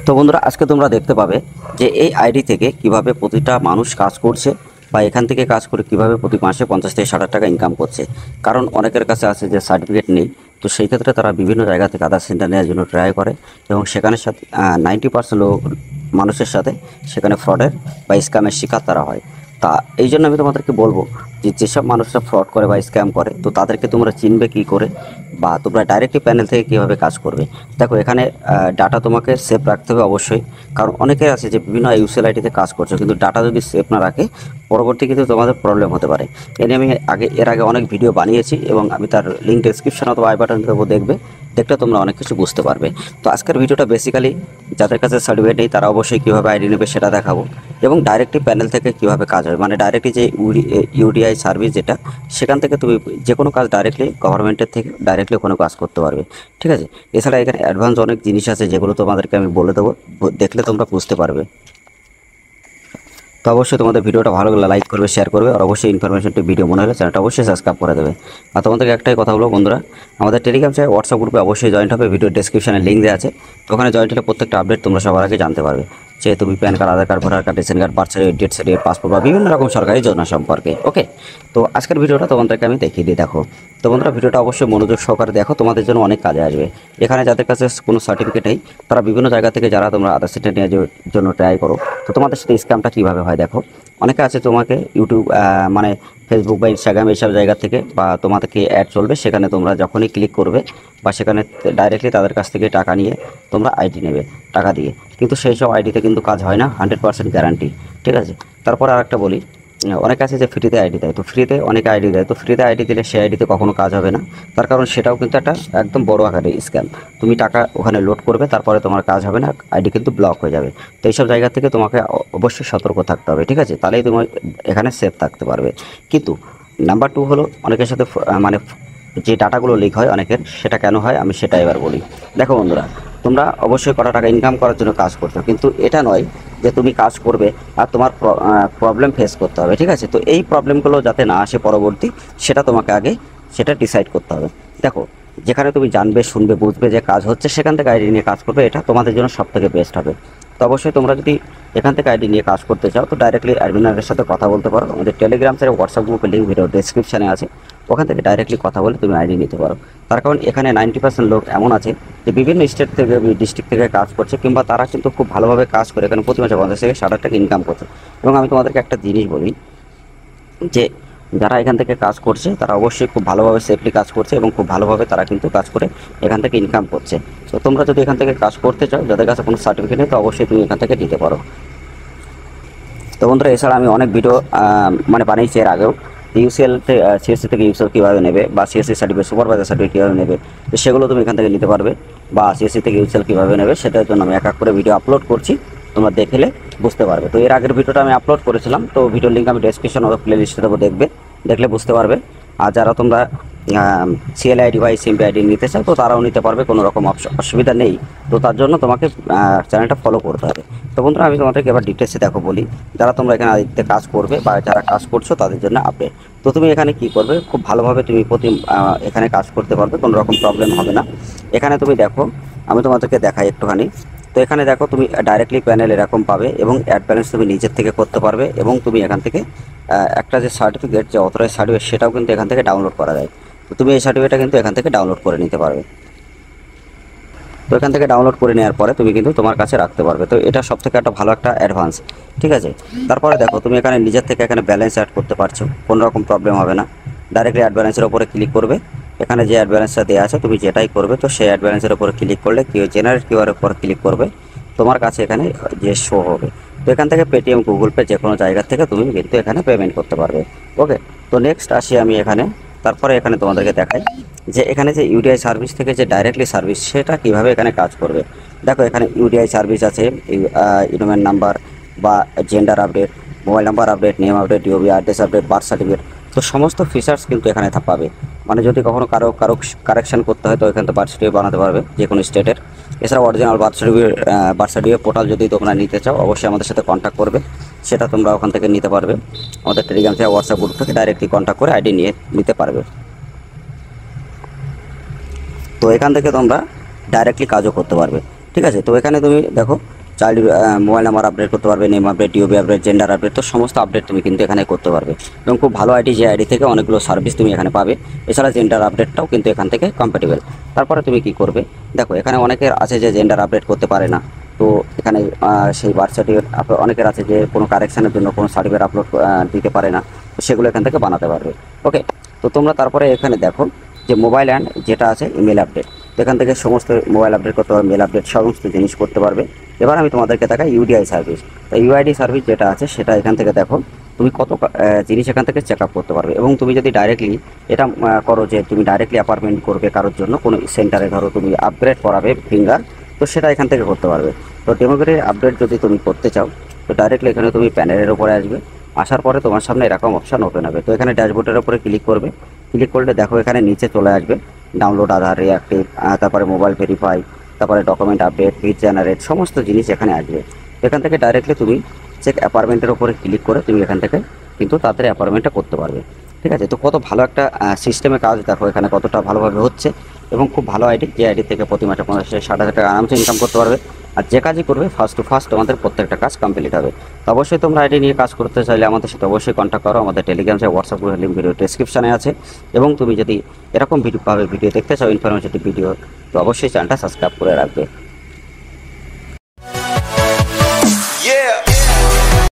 তো বন্ধুরা, আজকে তোমরা দেখতে পাবে যে এই আইডি থেকে কিভাবে প্রতিটা মানুষ কাজ করছে বা এখান থেকে কাজ করে কিভাবে প্রতি মাসে 50 থেকে 60 টাকা ইনকাম করছে। কারণ অনেকের কাছে আছে যে সার্টিফিকেট নেই, তো সেই ক্ষেত্রে তারা বিভিন্ন জায়গা থেকে আধার সেন্টার নেওয়ার জন্য ট্রাই করে এবং সেখানে সাথে 90% লোক মানুষের সাথে সেখানে ফ্রডের বা স্ক্যামের শিকার তারা হয়। তা এই জন্য আমি তোমাদেরকে বলবো যে যেসব মানুষরা ফ্রড করে বা স্ক্যাম করে, তো তাদেরকে তোমরা চিনবে কী করে বা তোমরা ডাইরেক্টলি প্যানেল থেকে কীভাবে কাজ করবে। দেখো, এখানে ডাটা তোমাকে সেভ রাখতে হবে অবশ্যই, কারণ অনেকে আছে যে বিভিন্ন ইউসেল আইডিতে কাজ করছে, কিন্তু ডাটা যদি সেভ না রাখে পরবর্তী কিন্তু তোমাদের প্রবলেম হতে পারে। এ নিয়ে আমি এর আগে অনেক ভিডিও বানিয়েছি এবং আমি তার লিঙ্ক ডেসক্রিপশন অথবা আই বাটন দেবো, দেখলে তোমরা অনেক কিছু বুঝতে পারবে। তো আজকের ভিডিওটা বেসিক্যালি যাদের কাছে সার্টিফিকেট নেই তারা অবশ্যই কীভাবে আইডি নেবে সেটা দেখাবো, এবং ডাইরেক্টলি প্যানেল থেকে কীভাবে কাজ হবে, মানে ডাইরেক্টলি যে ইউডিআই সার্ভিস যেটা, সেখান থেকে তুমি যে কোনো কাজ ডাইরেক্টলি গভর্নমেন্টের থেকে ডাইরেক্টলি কোনো কাজ করতে পারবে। ঠিক আছে, এছাড়া এখানে অ্যাডভান্স অনেক জিনিস আছে যেগুলো তোমাদেরকে আমি বলে দেবো, দেখলে তোমরা বুঝতে পারবে। তো অবশ্যই তোমাদের ভিডিওটা ভালো লাগলে লাইক করবে, শেয়ার করবে, আর অবশ্যই ইনফরমেশনটি ভিডিও মনে হলে চ্যানেলটা অবশ্যই সাবস্ক্রাইব করে দেবে। আর তোমাদেরকে একটাই কথা বলবো বন্ধুরা, আমাদের টেলিগ্রাম চ্যানেল হোয়াটসঅ্যাপ গ্রুপে অবশ্যই জয়েন্ট হবে, ভিডিও ডেসক্রিপশনে লিঙ্ক দেওয়া আছে। তো ওখানে জয়েন্ট হলে প্রত্যেকটা আপডেট তোমরা সবার আগে জানতে পারবে, যে তুমি PAN card, Aadhaar card, voter card, ration card, birth certificate, death certificate, passport বা বিভিন্ন রকম সরকারি যোজনা সম্পর্কে। ওকে, তো আজকের ভিডিওটা তোমাদেরকে আমি দেখিয়ে দিই। দেখো তো বন্ধুরা, ভিডিওটা অবশ্যই মনোযোগ সহকারে দেখো, তোমাদের জন্য অনেক কাজে আসবে। এখানে যাদের কাছে কোনো সার্টিফিকেট নেই তারা বিভিন্ন জায়গা থেকে যারা তোমরা আধার সেন্টার নেওয়ার জন্য ট্রাই করো, তো তোমাদের সাথে স্ক্যামটা কীভাবে হয় দেখো। অনেকে আছে তোমাকে ইউটিউব মানে ফেসবুক বা ইনস্টাগ্রাম এইসব জায়গা থেকে বা তোমাদেরকে অ্যাড চলবে, সেখানে তোমরা যখনই ক্লিক করবে বা সেখানে ডাইরেক্টলি তাদের কাছ থেকে টাকা নিয়ে তোমরা আইডি নেবে টাকা দিয়ে, কিন্তু সেই সব আইডিতে কিন্তু কাজ হয় না, 100% গ্যারান্টি। ঠিক আছে, তারপর আরেকটা বলি, অনেকে আছে যে ফ্রিতে আইডি দেয়, তো ফ্রিতে অনেকে আইডি দেয়, তো ফ্রিতে আইডি দিলে সেই আইডিতে কখনো কাজ হবে না, তার কারণ সেটাও কিন্তু একটা একদম বড় আকারে স্ক্যাম। তুমি টাকা ওখানে লোড করবে, তারপরে তোমার কাজ হবে না, আইডি কিন্তু ব্লক হয়ে যাবে। তো এইসব জায়গা থেকে তোমাকে অবশ্যই সতর্ক থাকতে হবে। ঠিক আছে, তাহলেই তুমি এখানে সেফ থাকতে পারবে। কিন্তু নাম্বার 2 হলো, অনেকের সাথে মানে যে ডাটাগুলো লিক হয় অনেকের, সেটা কেন হয় আমি সেটা এবার বলি। দেখো বন্ধুরা, তোমরা অবশ্যই কটা টাকা ইনকাম করার জন্য কাজ করছো, কিন্তু এটা নয় যে তুমি কাজ করবে আর তোমার প্রবলেম ফেস করতে হবে। ঠিক আছে, তো এই প্রবলেমগুলো যাতে না আসে পরবর্তী, সেটা তোমাকে আগে সেটা ডিসাইড করতে হবে। দেখো, যেখানে তুমি জানবে, শুনবে, বুঝবে যে কাজ হচ্ছে, সেখান থেকে আইডি নিয়ে কাজ করবে, এটা তোমাদের জন্য সবথেকে বেস্ট হবে। তো অবশ্যই তোমরা যদি এখান থেকে আইডি নিয়ে কাজ করতে চাও, তো ডাইরেক্টলি অ্যাডমিনারের সাথে কথা বলতে পারো। আমাদের টেলিগ্রাম চ্যানেল, হোয়াটসঅ্যাপ গ্রুপের লিঙ্ক ভিডিও ডেসক্রিপশনে আছে, ওখান থেকে ডাইরেক্টলি কথা বলে তুমি আইডি নিতে পারো। তার কারণ এখানে 90% লোক এমন আছে যে বিভিন্ন স্টেট থেকে, ডিস্ট্রিক্ট থেকে কাজ করছে, কিংবা তারা কিন্তু খুব ভালোভাবে কাজ করে এখানে প্রতি মাসে 50 থেকে 60 টাকা ইনকাম করছে। এবং আমি তোমাদেরকে একটা জিনিস বলি, যে যারা এখান থেকে কাজ করছে তারা অবশ্যই খুব ভালোভাবে সেফলি কাজ করছে এবং খুব ভালোভাবে তারা কিন্তু কাজ করে এখান থেকে ইনকাম করছে। তো তোমরা যদি এখান থেকে কাজ করতে চাও, যাদের কাছে কোনো সার্টিফিকেট নেই, তো অবশ্যই তুমি এখান থেকে নিতে পারো। তো বন্ধুরা, এছাড়া আমি অনেক ভিডিও মানে বানিয়েছি এর আগেও, ইউসিএল সিএসসি থেকে ইউসিএল কীভাবে নেবে, বা সিএসসি সার্টিফিকেট, সুপারভাইজার সার্টিফিকেট কীভাবে নেবে, তো সেগুলো তুমি এখান থেকে নিতে পারবে। বা সিএসসি থেকে ইউসিএল কীভাবে নেবে সেটার জন্য আমি এক এক করে ভিডিও আপলোড করছি, তোমরা দেখলে বুঝতে পারবে। তো এর আগের ভিডিওটা আমি আপলোড করেছিলাম, তো ভিডিওর লিঙ্ক আমি ডেসক্রিপশন অথবা প্লে লিস্টে দেবো, দেখলে বুঝতে পারবে। আর যারা তোমরা সিএল আইডি বা সিএমপি আইডি নিতে চাও, তো তারাও নিতে পারবে, কোনো রকম অসুবিধা নেই। তো তার জন্য তোমাকে চ্যানেলটা ফলো করতে হবে। তো বন্ধুরা, আমি তোমাদেরকে এবার ডিটেলসে দেখো বলি, যারা তোমরা এখানে আদিত্যে কাজ করবে বা যারা কাজ করছো তাদের জন্য আপডেট। তো তুমি এখানে কি করবে, খুব ভালোভাবে তুমি এখানে কাজ করতে পারবে, কোনো রকম প্রবলেম হবে না। এখানে তুমি দেখো, আমি তোমাদেরকে দেখাই একটুখানি। তো এখানে দেখো, তুমি ডাইরেক্টলি প্যানেল এরকম পাবে, এবং অ্যাড ব্যালেন্স তুমি নিজের থেকে করতে পারবে, এবং তুমি এখান থেকে একটা যে সার্টিফিকেট, যে অথরাইজ সার্টিফিকেট, সেটাও কিন্তু এখান থেকে ডাউনলোড করা যায়। তো তুমি এই সার্টিফিকেটটা কিন্তু এখান থেকে ডাউনলোড করে নিতে পারবে। তো এখান থেকে ডাউনলোড করে নেওয়ার পরে তুমি কিন্তু তোমার কাছে রাখতে পারবে। তো এটা সবথেকে একটা ভালো একটা অ্যাডভান্স। ঠিক আছে, তারপরে দেখো, তুমি এখানে নিজের থেকে এখানে ব্যালেন্স অ্যাড করতে পারছো, কোনো রকম প্রবলেম হবে না। ডাইরেক্টলি অ্যাড ব্যালেন্সের উপরে ক্লিক করবে, এখানে যে অ্যাড ব্যালেন্সটা দেওয়া আছে তুমি যেটাই করবে, তো সেই অ্যাড ব্যালেন্সের উপরে ক্লিক করলে জেনারেট কিউআর উপর ক্লিক করবে, তোমার কাছে এখানে যে শো হবে। তো এখান থেকে পেটিএম, গুগল পে, যে কোনো জায়গা থেকে তুমি কিন্তু এখানে পেমেন্ট করতে পারবে। ওকে, তো নেক্সট আসি আমি এখানে। তারপরে এখানে তোমাদেরকে দেখাই যে এখানে যে ইউডিআই সার্ভিস থেকে যে ডাইরেক্টলি সার্ভিস, সেটা কীভাবে এখানে কাজ করবে। দেখো, এখানে ইউডিআই সার্ভিস আছে, ইনোমেন নাম্বার বা gender update, mobile number update, name update, DOB address update, birth certificate, তো সমস্ত ফিচার্স কিন্তু এখানে পাবে। মানে যদি কখনো কারো কারেকশান করতে হয়, তো এখানে তো বার্থ সার্টিফিকেট বানাতে পারবে যে কোনো স্টেটের। এছাড়া অরিজিনাল বার্থ সার্টিফিকেট পোর্টাল যদি তোমরা নিতে চাও, অবশ্যই আমাদের সাথে কন্ট্যাক্ট করবে, সেটা তোমরা ওখান থেকে নিতে পারবে। আমাদের টেলিগ্রাম থেকে, হোয়াটসঅ্যাপ গ্রুপ থেকে ডাইরেক্টলি কন্ট্যাক্ট করে আইডি নিতে পারবে। তো এখান থেকে তোমরা ডাইরেক্টলি কাজও করতে পারবে। ঠিক আছে। তো এখানে তুমি দেখো চাইল্ড মোবাইল নাম্বার আপডেট করতে পারবে, name update, DOB update, gender update, তো সমস্ত আপডেট তুমি কিন্তু এখানে করতে পারবে এবং খুব ভালো আইডি, যে আইডি থেকে অনেকগুলো সার্ভিস তুমি এখানে পাবে। এছাড়া জেন্ডার আপডেটটাও কিন্তু এখান থেকে কম্প্যাটেবল। তারপরে তুমি কি করবে, দেখো এখানে অনেকের আছে যে জেন্ডার আপডেট করতে পারে না, তো এখানে সেই বার্থ সার্টিফিকেট অনেকের আছে যে কোনো কারেকশানের জন্য কোনো সার্টিফিকেট আপলোড দিতে পারে না, তো সেগুলো এখান থেকে বানাতে পারবে। ওকে, তো তোমরা তারপরে এখানে দেখো যে মোবাইল অ্যান্ড যেটা আছে ইমেল আপডেট, এখান থেকে সমস্ত মোবাইল আপডেট করতে পারবে, মেল আপডেট সমস্ত জিনিস করতে পারবে। এবার আমি তোমাদেরকে দেখাই ইউডিআই সার্ভিস। তো ইউআইডি সার্ভিস যেটা আছে সেটা এখান থেকে দেখো তুমি কত জিনিস এখান থেকে চেক আপ করতে পারবে। এবং তুমি যদি ডাইরেক্টলি এটা করো যে তুমি ডাইরেক্টলি অ্যাপার্টমেন্ট করবে কারোর জন্য, কোনো সেন্টারে ধরো তুমি আপগ্রেড করাবে ফিঙ্গার, তো সেটা এখান থেকে করতে পারবে। তো ডেমোগ্রাফি আপডেট যদি তুমি করতে চাও, তো ডাইরেক্টলি এখানে তুমি প্যানেলের উপরে আসবে, আসার পরে তোমার সামনে এরকম অপশান ওপেন হবে। তো এখানে ড্যাশবোর্ডের উপরে ক্লিক করবে, ক্লিক করলে দেখো এখানে নিচে চলে আসবে ডাউনলোড আধার, রিঅ্যাক্টিভ, তারপরে মোবাইল ভেরিফাই, তারপরে ডকুমেন্ট আপডেট, পিচ জেনারেট, সমস্ত জিনিস এখানে আসবে। এখান থেকে ডাইরেক্টলি তুমি চেক অ্যাপার্টমেন্টের উপরে ক্লিক করে তুমি এখান থেকে কিন্তু তাড়াতাড়ি অ্যাপার্টমেন্টটা করতে পারবে। ঠিক আছে, তো কত ভালো একটা সিস্টেমে কাজ, দেখো এখানে কতটা ভালোভাবে হচ্ছে এবং খুব ভালো আইডি, যে আইডি থেকে প্রতি মাসে 50,000-60,000 টাকা আরামসে ইনকাম করতে পারবে। আর যে কাজই করবে ফার্স্ট টু ফার্স্ট তোমাদের প্রত্যেকটা কাজ কমপ্লিট হবে। তো অবশ্যই তোমরা আইডি নিয়ে কাজ করতে চাইলে আমাদের সাথে অবশ্যই কন্ট্যাক্ট করো। আমাদের টেলিগ্রাম যে হোয়াটসঅ্যাপ গ্রুপের লিঙ্ক ভিডিও ডেসক্রিপশনে আছে। এবং তুমি যদি এরকম ভিডিও দেখতে চাও, ইনফরমেটিভ ভিডিও, তো অবশ্যই চ্যানেলটা সাবস্ক্রাইব করে রাখবে।